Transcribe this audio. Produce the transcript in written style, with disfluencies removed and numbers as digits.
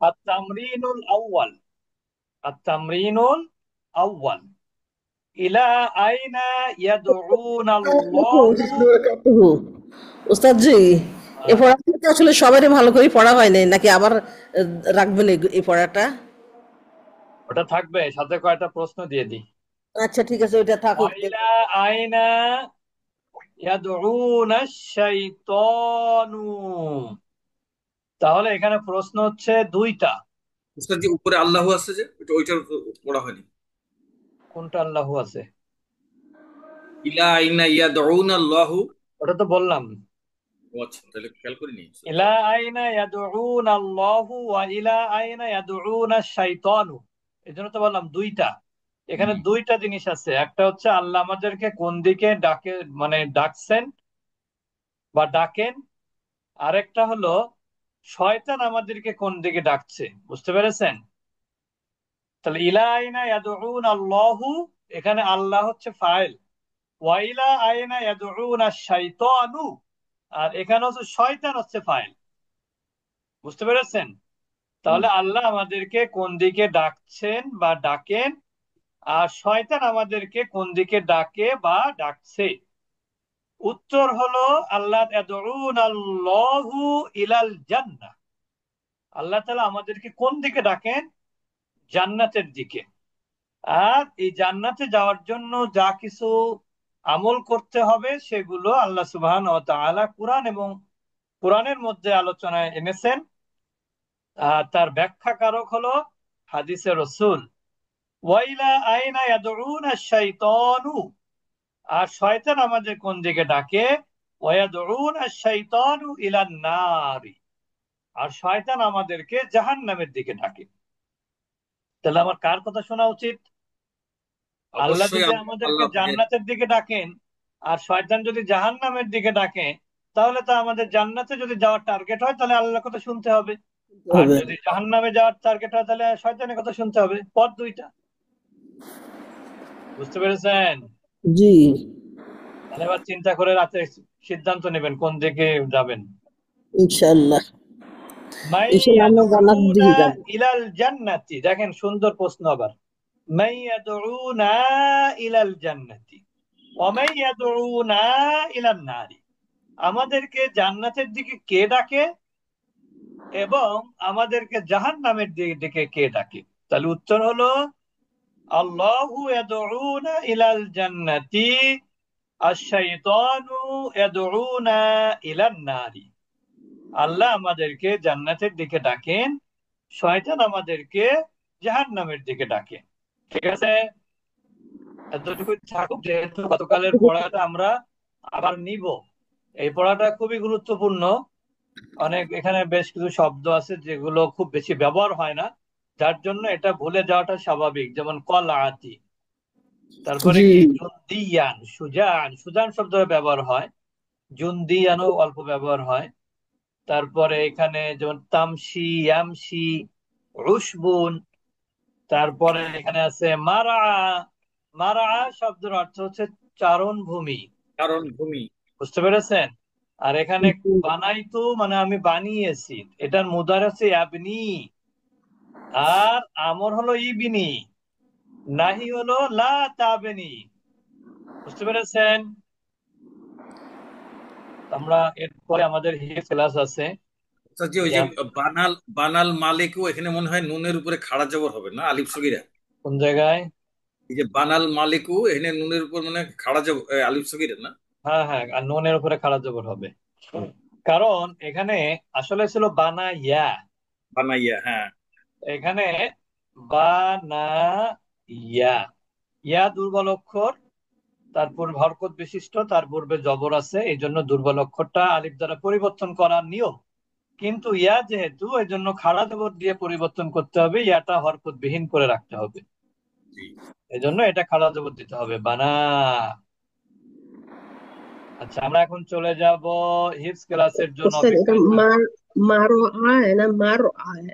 আত-তামরিনুল আউয়াল, আত-তামরিনুল আউয়াল, ইলা আইনা ইয়াদউনাল্লাহু। ওস্তাদ জি, এই পড়াটা কি আসলে সবারই ভালো করে পড়া হয় নাই নাকি আবার রাখবেন এই পড়াটা? ওটা থাকবে, সাথে কয়টা প্রশ্ন দিয়ে দিই। আচ্ছা ঠিক আছে, ওইটা থাকুক। ওয়াইলা আইনা ইয়াদউনাশ শাইতানু। তাহলে এখানে প্রশ্ন হচ্ছে দুইটা। উস্তাদ যে উপরে আল্লাহ আছে যে ওইটার পড়া হয়নি। কোনটা আল্লাহু আছে? ইলা আইনা ইয়াদউনা আল্লাহু। ওটা তো বললাম। ও আচ্ছা, তাহলে খেয়াল করিনি উস্তাদ। ইলা আইনা ইয়াদউনাল্লাহু ওয়া ইলা আইনা ইয়াদউনাশ শাইতানু। এজন্য তো বললাম দুইটা। এখানে হুম। দুইটা জিনিস আছে, একটা হচ্ছে আল্লাহ আমাদেরকে কোন দিকে ডাকে, মানে ডাকছেন বা ডাকেন। আরেকটা হলো শয়তান আমাদেরকে কোন দিকে ডাকছে। বুঝতে পেরেছেন? তাহলে ইলা আইনা ইয়াদউন আল্লাহু, এখানে আল্লাহ হচ্ছে ফাইল, ওয়া ইলা আইনা ইয়াদউনা শাইতানু, আর এখানে হচ্ছে শয়তান হচ্ছে ফাইল। বুঝতে পেরেছেন? হুম। তাহলে আল্লাহ আমাদেরকে কোন দিকে ডাকছেন বা ডাকেন, আর শয়তান আমাদেরকে কোন দিকে ডাকে বা ডাকছে। উত্তর হলো আল্লাহ ইয়াদউন আল্লাহু ইলাল জান্নাহ। আল্লাহ তাআলা আমাদেরকে কোন দিকে ডাকেন? জান্নাতের দিকে। আর এই জান্নাতে যাওয়ার জন্য যা কিছু আমল করতে হবে সেগুলো আল্লাহ সুবহানাহু ওয়া তাআলা কুরআন এবং কোরআনের মধ্যে আলোচনায় এনেছেন। আর তার ব্যাখ্যাকারক হলো হাদিসে রসুল। ওয়াইলা আইনা ইয়াদউনা শাইতানু, আর শয়তান আমাদের কোন দিকে ডাকে? ওয়ায়াদউনা শাইতানু ইলান নারি, আর শয়তান আমাদেরকে জাহান্নামের দিকে ডাকে। তাহলে আমার কার কথা শোনা উচিত? আল্লাহ অবশ্যই যদি আল্লাহ আমাদেরকে আল্লাহ পাকের। জান্নাতের দিকে ডাকেন আর শয়তান যদি জাহান্নামের দিকে ডাকে, তাহলে তো আমাদের জান্নাতে যদি যাওয়ার টার্গেট হয় তাহলে আল্লাহর কথা শুনতে হবে। আর হবে। যদি জাহান্নামে যাওয়ার টার্গেট হয় তাহলে শয়তানের কথা শুনতে হবে। পথ দুইটা। বুঝতে পেরেছেন? জি। তাহলে এবার চিন্তা করে রাতে সিদ্ধান্ত নেবেন কোন দিকে যাবেন। ইনশাআল্লাহ। ইনশাআল্লাহ আমরা জান্নাতের মাইয়াদউনা দিকে যাব। ইলাল জান্নাতি, দেখেন সুন্দর প্রশ্ন আবার। মাইয়াদউনা ইলাল জান্নাতি ওয়া মাইয়াদউনা ইলান নারি, আমাদেরকে জান্নাতের দিকে কে ডাকে এবং আমাদেরকে জাহান্নামের দিকে কে ডাকে। তাহলে উত্তর হলো আল্লাহু ইয়াদউনা ইলাল জান্নাতি, আশ-শাইতানু ইয়াদউনা ইলান নারি। আল্লাহ আমাদেরকে জান্নাতের দিকে ডাকেন, শয়তান আমাদেরকে জাহান্নামের দিকে ডাকে। ঠিক আছে? এতটুকু থাকুক, যেহেতু গতকালের পড়াটা আমরা আবার নিব। এই পড়াটা খুবই গুরুত্বপূর্ণ। অনেক এখানে বেশ কিছু শব্দ আছে যেগুলো খুব বেশি ব্যবহার হয় না, যার জন্য এটা ভুলে যাওয়াটা স্বাভাবিক। যেমন কলাআতি, তারপরে জি। কি জুনদিয়ান, সুজান, সুজান শব্দের ব্যবহার হয়, জুনদিয়ানও অল্প ব্যবহার হয়। তারপরে এখানে যেমন তামসি, ইয়ামসি, উশবুন। তারপরে এখানে আছে মারা। মারা শব্দের অর্থ হচ্ছে চারণ ভূমি। কারণ ভূমি। বুঝতে পেরেছেন? আর এখানে বানাইতু মানে আমি বানিয়েছি, এটার মুদার হচ্ছে ইয়াবনি। আর আমর হলো ইবিনি, নাহি হলো লা তাবেনি। বুঝতে পেরেছেন? আমরা এরপরে আমাদের হিফজ ক্লাস আছে। উস্তাদ জি, ওই যে বানাল বানাল মালিকও এখানে মনে হয় নুনের উপরে খাড়া জবর হবে না, আলিফ সগিরা। কোন জায়গায়? এই যে বানাল মালিকও এখানে নুনের উপর মানে খাড়া জবর, আলিফ সগিরা না। হ্যাঁ হ্যাঁ, আর নুনের উপরে খাড়া জবর হবে, কারণ এখানে আসলে ছিল বানা ইয়া। বানাইয়া, হ্যাঁ। এখানে বানা ইয়া, ইয়া দুর্বল অক্ষর, তারপর হরকত বিশিষ্ট, তার পূর্বে জবর আছে, এই জন্য দুর্বল অক্ষরটা আলিফ দ্বারা পরিবর্তন করার নিয়ম। কিন্তু ইয়া যেহেতু, এই জন্য খাড়া জবর দিয়ে পরিবর্তন করতে হবে, ইয়াটা হরকত বিহীন করে রাখতে হবে। জি। এই জন্য এটা খাড়া জবর দিতে হবে, বানা। আচ্ছা, আমরা এখন চলে যাব হিপস ক্লাসের জন্য ওস্তাদ এটা অপেক্ষায় থাকবো। মার, মারো আয় না মারো আয়?